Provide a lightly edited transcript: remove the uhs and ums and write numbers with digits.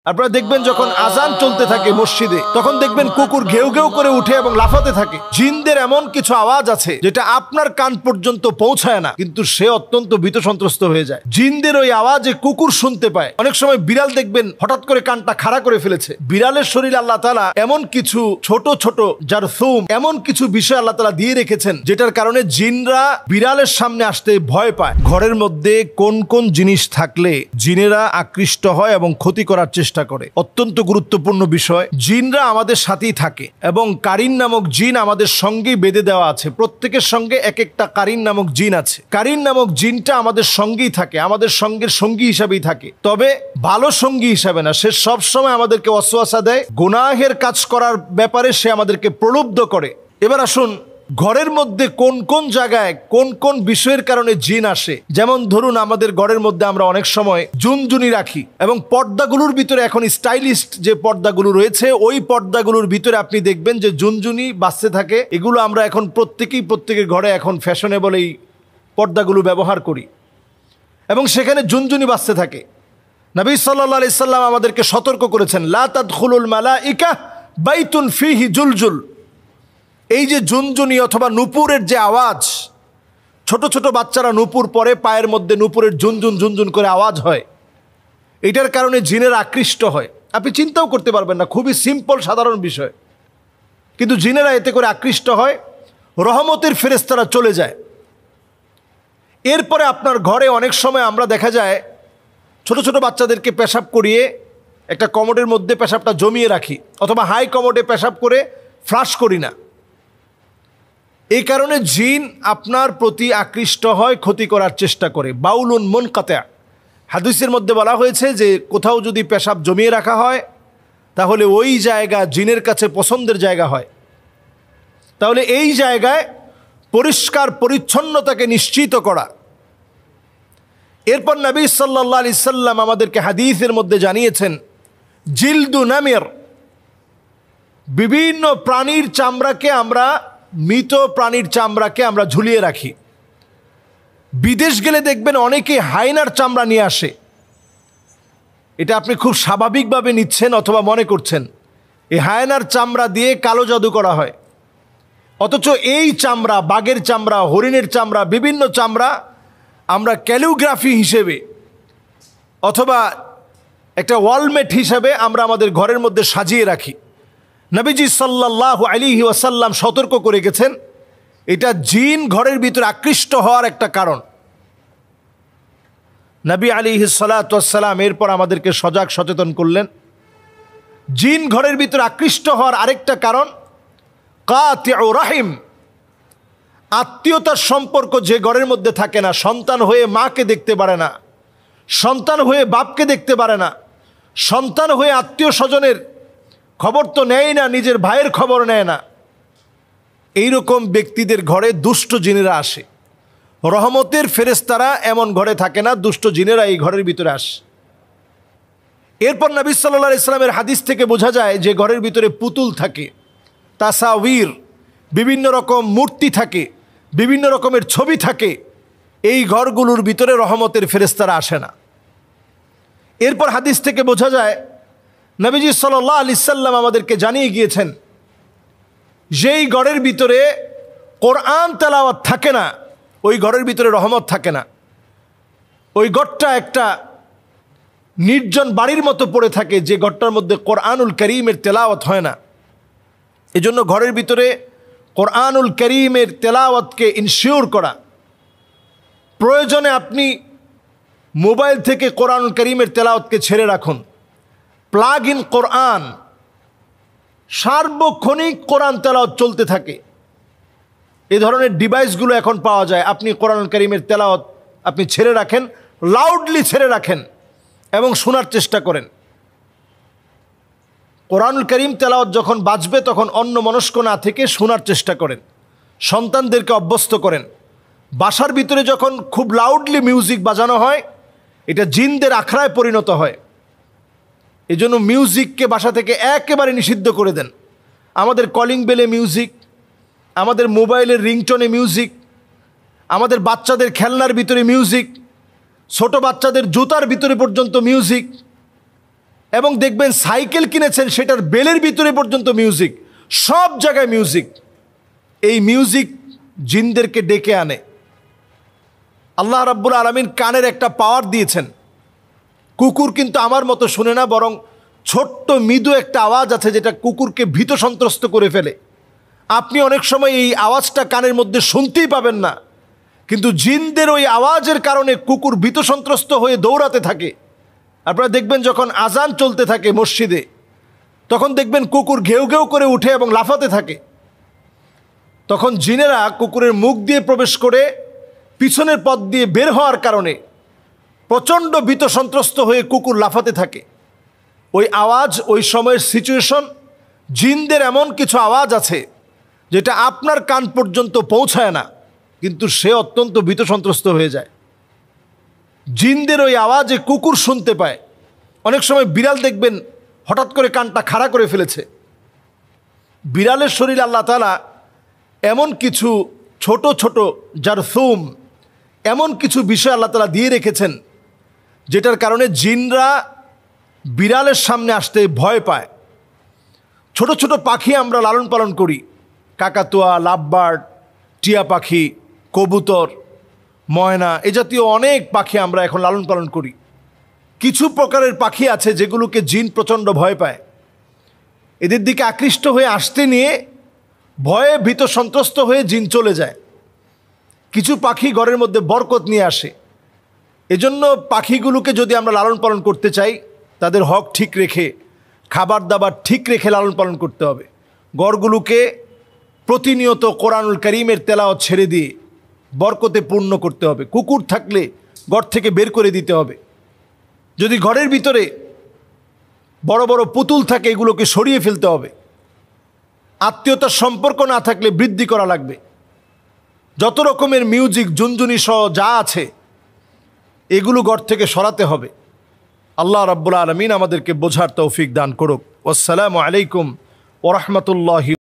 আপনারা দেখবেন যখন আজান চলতে থাকে মসজিদে, তখন দেখবেন কুকুর ঘেউ ঘেউ করে উঠে এবং লাফাতে থাকে। জিনদের এমন কিছু আওয়াজ আছে যেটা আপনার কান পর্যন্ত পৌঁছায় না, কিন্তু সে অত্যন্ত ভীত সন্ত্রস্ত হয়ে যায়। জিনদের ওই আওয়াজে কুকুর শুনতে পায়। অনেক সময় বিড়াল দেখবেন হঠাৎ করে কানটা খাড়া করে ফেলেছে। বিড়ালের শরীরে আল্লাহ তাআলা এমন কিছু ছোট ছোট জারথুম, এমন কিছু বিষয় আল্লাহ তাআলা দিয়ে রেখেছেন যেটার কারণে জিনরা বিড়ালের সামনে আসতে ভয় পায়। ঘরের মধ্যে কোন কোন জিনিস থাকলে জিনেরা আকৃষ্ট হয় এবং ক্ষতি করার চেষ্টা করে, অত্যন্ত গুরুত্বপূর্ণ বিষয়। জিনরা আমাদের সাথেই থাকে এবং কারিন নামক জিন আমাদের সঙ্গেই বেঁধে দেওয়া আছে। প্রত্যেকের সঙ্গে এক একটা কারিন নামক জিন আছে। কারিন নামক জিনটা আমাদের সঙ্গেই থাকে, আমাদের সঙ্গের সঙ্গী হিসাবেই থাকে, তবে ভালো সঙ্গী হিসাবে না। সে সব সময় আমাদেরকে ওয়াসওয়াসা দেয়, গুনাহের কাজ করার ব্যাপারে সে আমাদেরকে প্রলুব্ধ করে। এবার আসুন, ঘরের মধ্যে কোন কোন জায়গায় কোন কোন বিষয়ের কারণে জিন আসে। যেমন ধরুন, আমাদের ঘরের মধ্যে আমরা অনেক সময় জুনজুনি রাখি এবং পর্দাগুলোর ভিতরে এখন স্টাইলিস্ট যে পর্দাগুলো রয়েছে, ওই পর্দাগুলোর ভিতরে আপনি দেখবেন যে জুনজুনি বাজতে থাকে। এগুলো আমরা এখন প্রত্যেকের ঘরে এখন ফ্যাশনেবল এই পর্দাগুলো ব্যবহার করি এবং সেখানে জুনজুনি বাজতে থাকে। নবী সাল্লাল্লাহু আলাইহি সাল্লাম আমাদেরকে সতর্ক করেছেন, লা তাদখুলুল মালাইকা বাইতুন ফিহি জুলজুল। এই যে জুনজুনি অথবা নূপুরের যে আওয়াজ, ছোট ছোট বাচ্চারা নূপুর পরে, পায়ের মধ্যে নূপুরের ঝুনঝুন ঝুনঝুন করে আওয়াজ হয়, এটার কারণে জিনের আকৃষ্ট হয়। আপনি চিন্তাও করতে পারবেন না, খুবই সিম্পল সাধারণ বিষয়, কিন্তু জিনেরা এতে করে আকৃষ্ট হয়, রহমতের ফেরেশতারা চলে যায়। এরপরে আপনার ঘরে অনেক সময় আমরা দেখা যায় ছোট ছোট বাচ্চাদেরকে পেশাব করিয়ে একটা কমোডের মধ্যে পেশাবটা জমিয়ে রাখি, অথবা হাই কমোডে পেশাব করে ফ্লাশ করি না। এই কারণে জিন আপনার প্রতি আকৃষ্ট হয়, ক্ষতি করার চেষ্টা করে। বাউলুন মুনকাতা, হাদিসের মধ্যে বলা হয়েছে যে কোথাও যদি পেশাব জমিয়ে রাখা হয় তাহলে ওই জায়গা জিনের কাছে পছন্দের জায়গা হয়। তাহলে এই জায়গায় পরিষ্কার পরিচ্ছন্নতাকে নিশ্চিত করা। এরপর নবী সাল্লাল্লাহু আলাইহি সাল্লাম আমাদেরকে হাদিসের মধ্যে জানিয়েছেন, জিলদু নামির, বিভিন্ন প্রাণীর চামড়াকে আমরা, মৃত প্রাণীর চামড়াকে আমরা ঝুলিয়ে রাখি। বিদেশ গেলে দেখবেন অনেকে হায়নার চামড়া নিয়ে আসে। এটা আপনি খুব স্বাভাবিকভাবে নিচ্ছেন অথবা মনে করছেন এই হায়নার চামড়া দিয়ে কালো জাদু করা হয়, অথচ এই চামড়া, বাঘের চামড়া, হরিণের চামড়া, বিভিন্ন চামড়া আমরা ক্যালিগ্রাফি হিসেবে অথবা একটা ওয়ালমেট হিসেবে আমরা আমাদের ঘরের মধ্যে সাজিয়ে রাখি। নবীজি সাল্লাল্লাহু আলাইহি ওয়াসাল্লাম সতর্ক করে গেছেন, এটা জিন ঘরের ভিতরে আকৃষ্ট হওয়ার একটা কারণ। নবী আলাইহিস সালাতু ওয়াস সালাম এরপর আমাদেরকে সজাগ সচেতন করলেন, জিন ঘরের ভিতরে আকৃষ্ট হওয়ার আরেকটা কারণ কাতিউ রাহিম, আত্মীয়তার সম্পর্ক যে ঘরের মধ্যে থাকে না। সন্তান হয়ে মাকে দেখতে পারে না, সন্তান হয়ে বাপকে দেখতে পারে না, সন্তান হয়ে আত্মীয় স্বজনের খবর তো নেয় না, নিজের ভাইয়ের খবর নেয় না। এইরকম ব্যক্তিদের ঘরে দুষ্ট জিনেরা আসে। রহমতের ফেরেশতারা এমন ঘরে থাকে না, দুষ্ট জিনেরা এই ঘরের ভিতরে আসে। এরপর নবী সাল্লাল্লাহু আলাইহি সাল্লামের হাদিস থেকে বোঝা যায় যে ঘরের ভিতরে পুতুল থাকে, তাসাউর, বিভিন্ন রকম মূর্তি থাকে, বিভিন্ন রকমের ছবি থাকে। এই ঘরগুলোর ভিতরে রহমতের ফেরেশতারা আসে না। এরপর হাদিস থেকে বোঝা যায় নবীজি সাল্লাল্লাহু আলাইহি সাল্লাম আমাদেরকে জানিয়ে গিয়েছেন, যেই ঘরের ভিতরে কোরআন তেলাওয়াত থাকে না, ওই ঘরের ভিতরে রহমত থাকে না। ওই ঘরটা একটা নির্জন বাড়ির মতো পড়ে থাকে, যে ঘরটার মধ্যে কোরআনুল কারীমের তেলাওয়াত হয় না। এজন্য ঘরের ভিতরে কোরআনুল কারীমের তেলাওয়াতকে ইনশিওর করা। প্রয়োজনে আপনি মোবাইল থেকে কোরআনুল কারীমের তেলাওয়াতকে ছেড়ে রাখুন। প্লাগ ইন কোরআন, সার্বক্ষণিক কোরআন তেলাওয়াত চলতে থাকে। এই ধরনের ডিভাইসগুলো এখন পাওয়া যায়। আপনি কোরআনুল কারীমের তেলাওয়াত আপনি ছেড়ে রাখেন, লাউডলি ছেড়ে রাখেন এবং শোনার চেষ্টা করেন। কোরআনুল কারীম তেলাওয়াত যখন বাজবে তখন অন্যমনস্ক না থেকে শোনার চেষ্টা করেন। সন্তানদেরকে অভ্যস্ত করেন। বাসার ভিতরে যখন খুব লাউডলি মিউজিক বাজানো হয়, এটা জিনদের আখড়ায় পরিণত হয়। এজন্য মিউজিককে বাসা থেকে একেবারে নিষিদ্ধ করে দেন। আমাদের কলিং বেলে মিউজিক, আমাদের মোবাইলের রিংটোনে মিউজিক, আমাদের বাচ্চাদের খেলনার ভিতরে মিউজিক, ছোট বাচ্চাদের জুতার ভিতরে পর্যন্ত মিউজিক, এবং দেখবেন সাইকেল কিনেছেন, সেটার বেলের ভিতরে পর্যন্ত মিউজিক, সব জায়গায় মিউজিক। এই মিউজিক জিনদেরকে ডেকে আনে। আল্লাহ রাব্বুল আলামিন কানের একটা পাওয়ার দিয়েছেন। কুকুর কিন্তু আমার মতো শুনে না, বরং ছোট্ট মৃদু একটা আওয়াজ আছে যেটা কুকুরকে ভীত সন্ত্রস্ত করে ফেলে। আপনি অনেক সময় এই আওয়াজটা কানের মধ্যে শুনতেই পাবেন না, কিন্তু জিনদের ওই আওয়াজের কারণে কুকুর ভীত সন্ত্রস্ত হয়ে দৌড়াতে থাকে। আপনারা দেখবেন যখন আজান চলতে থাকে মসজিদে, তখন দেখবেন কুকুর ঘেউ ঘেউ করে উঠে এবং লাফাতে থাকে। তখন জিনেরা কুকুরের মুখ দিয়ে প্রবেশ করে পিছনের পথ দিয়ে বের হওয়ার কারণে প্রচণ্ড ভীত সন্ত্রস্ত হয়ে কুকুর লাফাতে থাকে। ওই আওয়াজ, ওই সময়ের সিচুয়েশন, জিনদের এমন কিছু আওয়াজ আছে যেটা আপনার কান পর্যন্ত পৌঁছায় না, কিন্তু সে অত্যন্ত ভীত সন্ত্রস্ত হয়ে যায়। জিনদের ওই আওয়াজে কুকুর শুনতে পায়। অনেক সময় বিড়াল দেখবেন হঠাৎ করে কানটা খাড়া করে ফেলেছে। বিড়ালের শরীরে আল্লাহ তাআলা এমন কিছু ছোট ছোট জারথুম, এমন কিছু বিষয় আল্লাহ তাআলা দিয়ে রেখেছেন যেটার কারণে জিনরা বিড়ালের সামনে আসতে ভয় পায়। ছোট ছোট পাখি আমরা লালন পালন করি, কাকাতুয়া, লাভবার্ড, টিয়া পাখি, কবুতর, ময়না, এ জাতীয় অনেক পাখি আমরা এখন লালন পালন করি। কিছু প্রকারের পাখি আছে যেগুলোকে জিন প্রচণ্ড ভয় পায়। এদের দিকে আকৃষ্ট হয়ে আসতে নিয়ে ভয়ে ভীত সন্ত্রস্ত হয়ে জিন চলে যায়। কিছু পাখি ঘরের মধ্যে বরকত নিয়ে আসে। এজন্য পাখিগুলোকে যদি আমরা লালন পালন করতে চাই, তাদের হক ঠিক রেখে, খাবার দাবার ঠিক রেখে লালন পালন করতে হবে। ঘরগুলোকে প্রতিনিয়ত কোরআনুল কারীমের তেলাওয়াত ছেড়ে দিয়ে বরকতে পূর্ণ করতে হবে। কুকুর থাকলে ঘর থেকে বের করে দিতে হবে। যদি ঘরের ভিতরে বড় বড় পুতুল থাকে, এগুলোকে সরিয়ে ফেলতে হবে। আত্মীয়তার সম্পর্ক না থাকলে বৃদ্ধি করা লাগবে। যত রকমের মিউজিক, জুনজুনি সহ যা আছে, এগুলো ঘর থেকে সরাতে হবে। আল্লাহ রাব্বুল আলামিন আমাদেরকে বোঝার তৌফিক দান করুক। আসসালামু আলাইকুম ওয়া রাহমাতুল্লাহি।